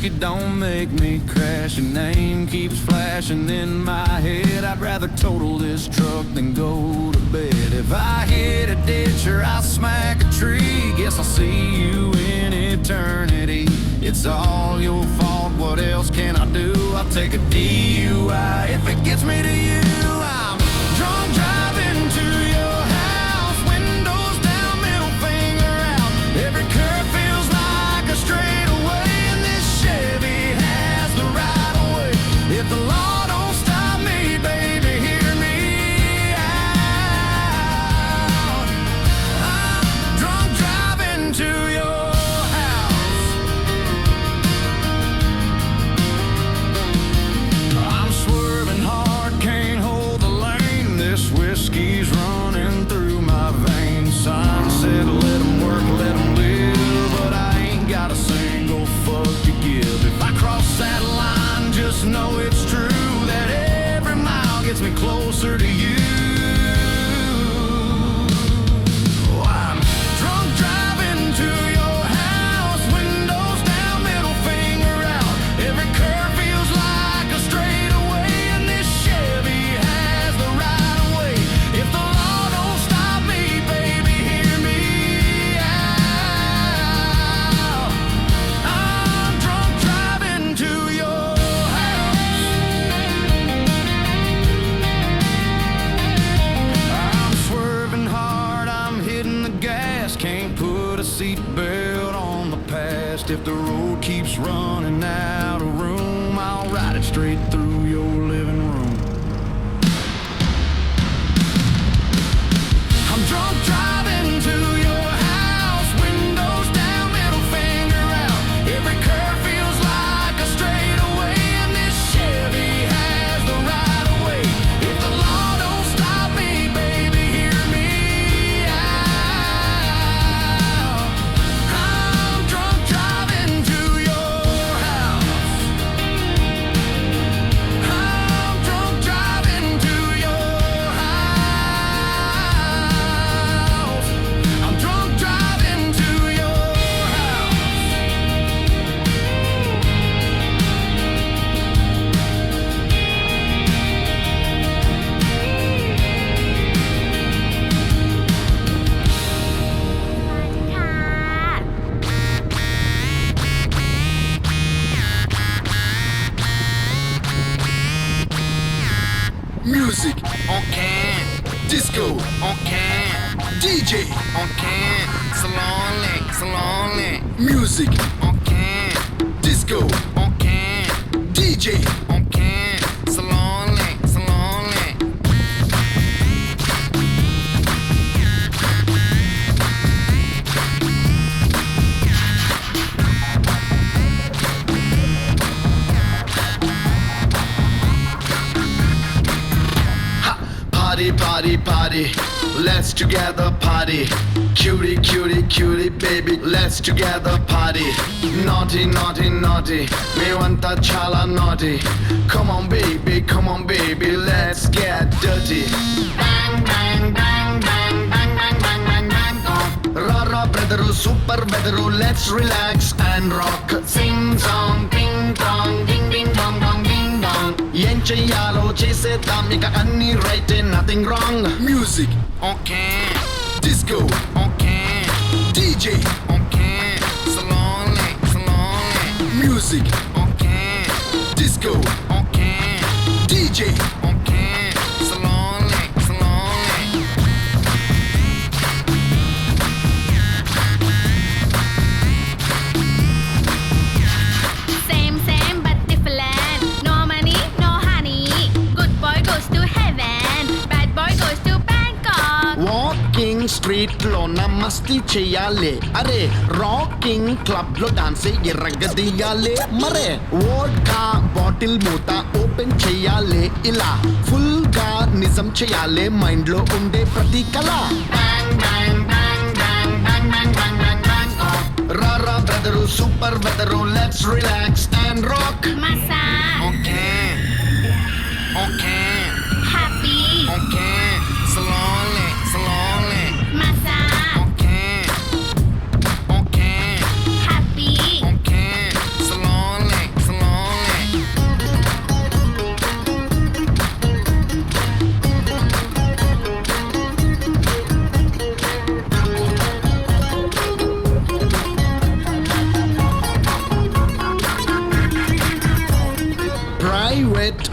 Biscuit, don't make me crash. Your name keeps flashing in my head. I'd rather total this truck than go to bed. If I hit a ditch or I smack a tree, guess I'll see you in eternity. It's all your fault, what else can I do? I'll take a DUI if it gets me to you. I'm drunk driving to your house, windows down, middle finger out. Every curve feels like a straightaway, and this Chevy has the right of way. If the law don't stop me, baby, hear me out. I'm drunk driving to your house. I'm swerving hard, can't hold the lane. This whiskey's running through my veins. Sun said let 'em work, let 'em live, but I ain't got a single fuck to give. If I cross that line, just know it's true that every mile gets me closer to you. I'm drunk driving to your house, windows down, middle finger out. Every curve feels like a straightaway, and this Chevy has the right of way. If the law don't stop me, baby, hear me out. I'm drunk driving to your house. I'm swerving hard, I'm hitting the gas. Can't put a seatbelt on the past. If the road keeps running out of room, I'll ride it straight through your living room. I'm drunk driving to your house, windows down, middle finger out. Every curve feels like a straightaway, and this Chevy has the right of way. If the law don't stop me, baby, hear me out. I'm drunk driving to your house. I'm drunk driving to your house. I'm drunk driving to your house. Music on can, disco on can, DJ on can, salon. Music on can, disco on can, DJ on can, salon. Party, let's together party. Cutie, baby, let's together party. Naughty, మేమంతా చాలా naughty. Come on baby, let's get dirty. Bang, bang, bang, bang, bang, bang, bang, bang, bang, oh. Rara brother, super weather, let's relax and rock. Sing song, ding dong, ding ding dong dong ding dong. ఏం చెయ్యాలో చేసేద్దాం ఇక అన్ని right, nothing wrong. Music on can, disco on can, DJ on can, salon. Music on can, disco on can, DJ on can, salon. Same but different. No money, no honey. Good boy goes to heaven, bad boy goes to Bangkok. Walking street లో మస్తీ చెయ్యాలి, అరే rocking club లో dance ఎర్రగదీయాలి, మరే vodka bottle మూత open చెయ్యాలి, ఇలా full గా నిజం చెయ్యాలి మైండ్ లో ఉండే ప్రతి కళ. రారా brother super weather, let's relax and rock. Massa, okay happy, okay salon. Massa, Okay, happy, salon.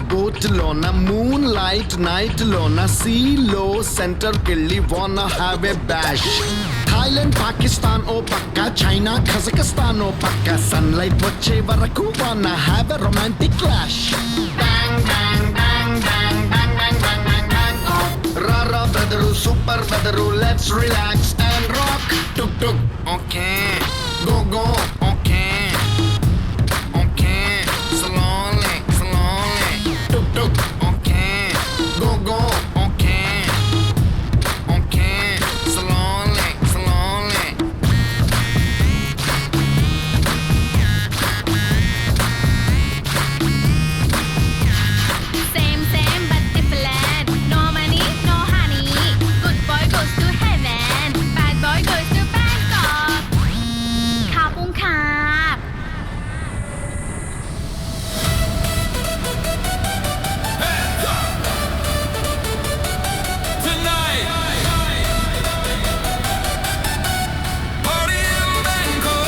goat lona, moonlight night lona, sea low center killi wanna have a bash. Thailand, Pakistan oh pakka, China, Kazakhstan oh pakka, sunlight vache varaku wanna have a romantic clash. Bang bang bang bang bang bang bang bang bang. Rara brother, super brother, let's relax and rock. Tuk tuk, okay. Go go, okay. Okay, slowly, slowly. Tuk tuk, okay. Go go, okay. Okay, slowly, slowly. Same, same, but different. No money, no honey. Good boy goes to heaven. Bad boy goes to Bangkok. Kapung kap. Tonight, party in Bangkok.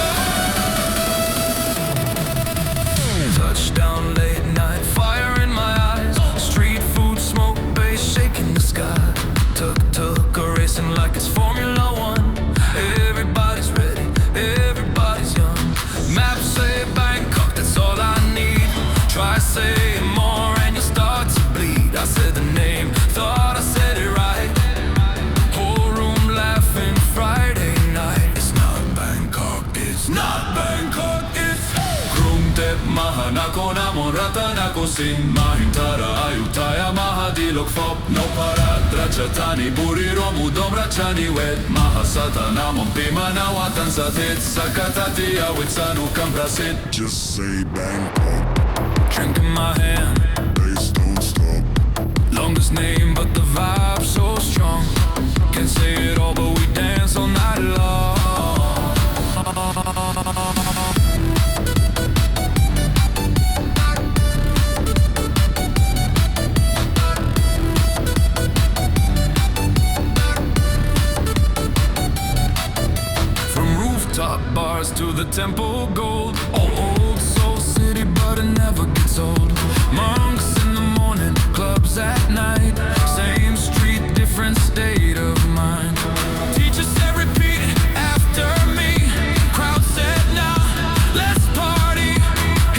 Touchdown late night, fire in my eyes. Street food, smoke, bass shaking the sky. Tuk-tuk racing like it's Formula One. Everybody's ready, everybody's young. Maps say Bangkok, that's all I need. Try saying more and you'll start to bleed. I said the name, thought I said it right. Whole room laughing Friday night. It's not Bangkok, it's not Bangkok, it's Krungtep Mahanako Namo Ratanako Sin Mahintara Ayutthaya Mahadilok Fop No Parat Rachatani Buriro Mudom Rachani Wet Mahasata Namon Pimana Watan Satit Sakatati Awitsanu Kamprasit. Just say Bangkok, Drink in my hand, bass don't stop. longest name but the vibe so strong. Can't say it all but we dance all night long. From rooftop bars to the temple gold, all old soul city but it never gets old. Monks in the morning, clubs at night, same street, different state of mind. Teacher said repeat after me, crowd said now, let's party.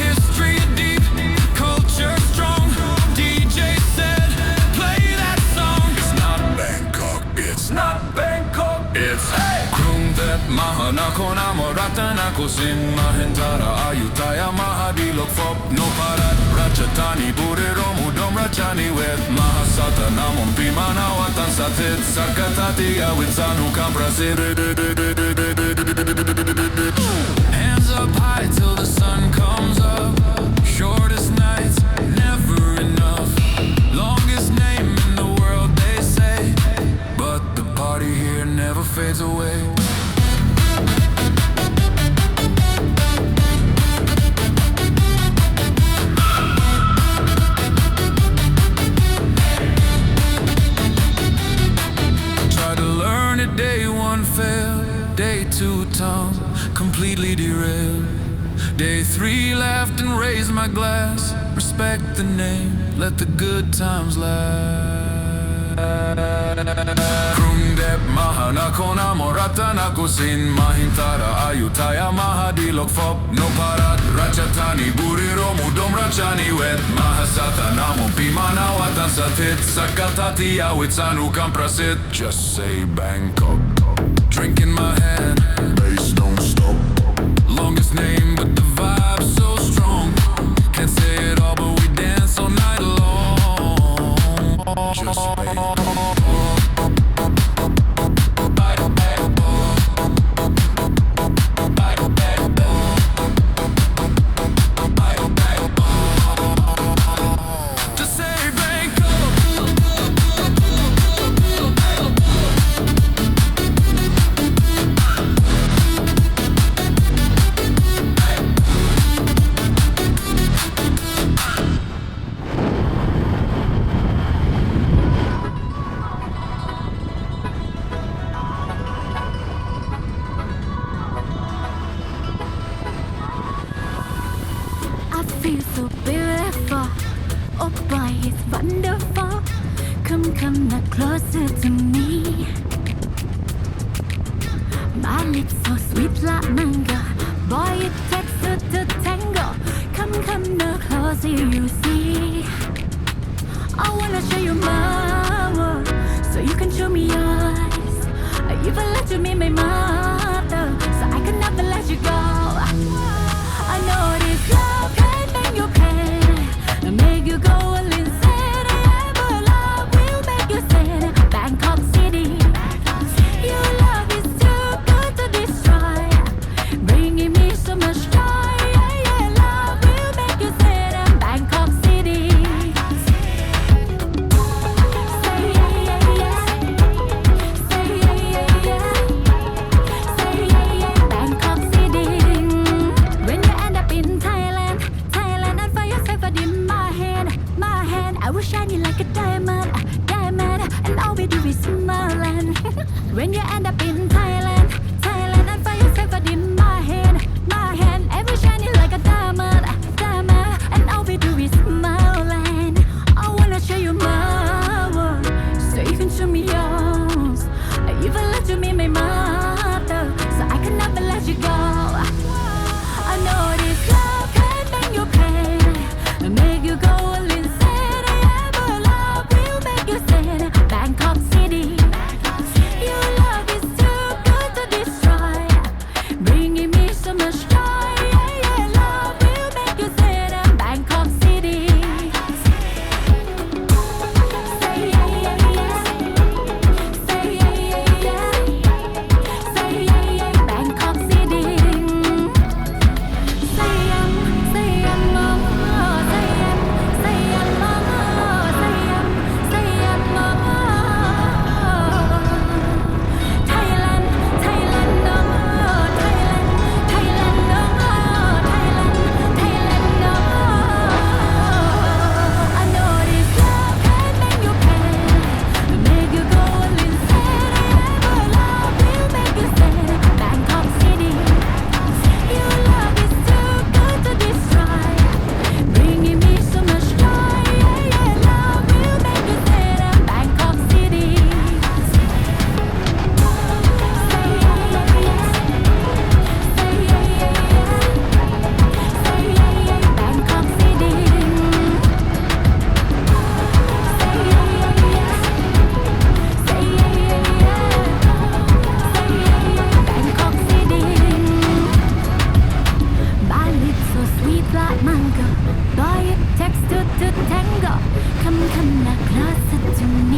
History deep, culture strong, DJ said play that song. It's not Bangkok, it's not Bangkok, it's hey! Krungtep Mahanako Namo Ratanako Sin Mahintara Ayutthaya Mahadilok Fop No Parat Rachatani Buriro Mudom Rachani Wet Mahasata Namon Pimana Watan Satit Sakatati Awitsanu Kamprasit. Hands up high till the sun comes up. Shortest nights, never enough. Longest name in the world, they say. But the party here never fades away. Tried to learn it, day one failed. Day two tongue, completely derailed. Day three laughed and raised my glass. Respect the name, let the good times last. Krungtep Mahanako Namo Ratanako Sin Mahintara Ayutthaya Mahadilok Fop No Parat Rachatani Buriro Mudom Rachani Wet Mahasata Namo Pimana Watan Satit Sakatati Awitsanu Kamprasit. Just say Bangkok, drink in my hand, Bass don't stop. longest name but the vibe so strong. Can't say it all but we dance all night long. Just Bangkok. Just say Bangkok. I feel so beautiful. Oh boy, it's wonderful. Come not closer to me. My lips so sweet like mango. Boy, it takes two to tango. Come not closer, you see. I wanna show you my world, so you can show me yours. I even let you meet my mother, so I can never let you go. I know this love can make you pain, and make you go a little insane. But love will make you sane. Bangkok City, your love is too good to destroy, bringing me so much joy. Yeah, love will make you sane. Bangkok City. Say yeah, yeah, yeah. Say yeah, yeah, yeah. Say yeah, yeah. Bangkok City. When you end up in Thailand, and find yourself in my hand. I will shine you like a diamond, and all we do is smiling. When you end up in Thailand, and find yourself in my hand. I will shine you like a diamond, and all we do is smiling. I wanna show you my world, so you can show me yours. I even let you meet my mother, so I can never let you go. I know this love can make you pain, and make you go a little insane. Yeah, but love will make you sane. Bangkok City, your love is too good to destroy, bringing me so much joy. Yeah, love will make you sane. Bangkok City. Say yeah, yeah, yeah. Say yeah, yeah, yeah. Say yeah, yeah. Bangkok City. Say Thailand, no. Thailand, no. I know this love can make you pain, make you go a little insane. But love will make you sane. Bangkok City, your love is too good to destroy, bringing me so much joy. Yeah, love will make you sane. Bangkok City. Say yeah, yeah, yeah. Say yeah, yeah, yeah. Say yeah, yeah. Bangkok City. Say yeah, yeah, yeah. Say yeah, yeah, yeah. Say yeah, yeah. Bangkok City. My lips so sweet like mango. Boy, it takes two to tango. Come not closer to me.